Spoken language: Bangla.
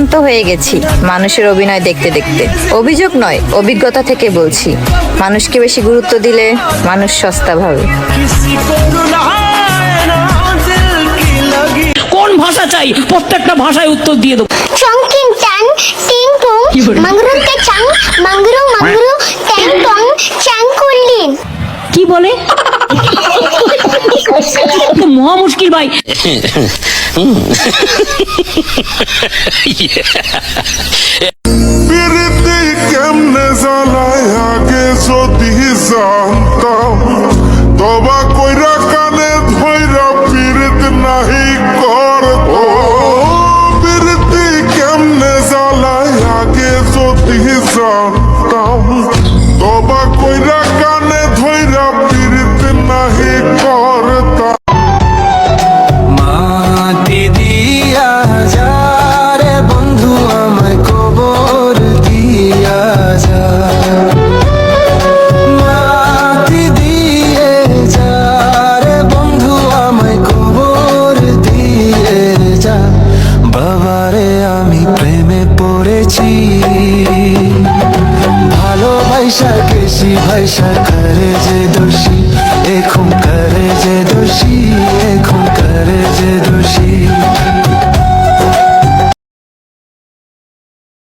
ক্লান্ত হয়ে গেছি মানুষের অভিনয় দেখতে দেখতে। অভিযোগ নয়, অভিজ্ঞতা থেকে বলছি। মানুষকে বেশি গুরুত্ব দিলে মানুষ সস্তা ভাবে। কোন ভাষা চাই প্রত্যেকটা ভাষায় উত্তর দিয়ে দেবো। চংকিং টাং টিং টং মাংরুং কে চাং মাংরু মাংরু ট্যাং টং চাং কুলিন। কি বলে? তো মহা মুশকিল ভাই। প্রীতি কেমনে জ্বালায় আগে যদি জানতাম, তবা কইরা কানে ধইরা পীড়িত নাহি করতো। প্রীতি কেমনে জ্বালায় আগে যদি জানতাম, তবা কইরা কানে ধইরা পীড়িত নাহি করতাম। মাটি দিয়া যা রে বন্ধু আমায় কবর দিয়া যা, মাটি দিয়ে যা রে বন্ধু আমায় কবর দিয়ে যা। বাবারে আমি প্রেমে পড়েছি, ভালোবাসা কেশি ভাইসা করে যে দোষী।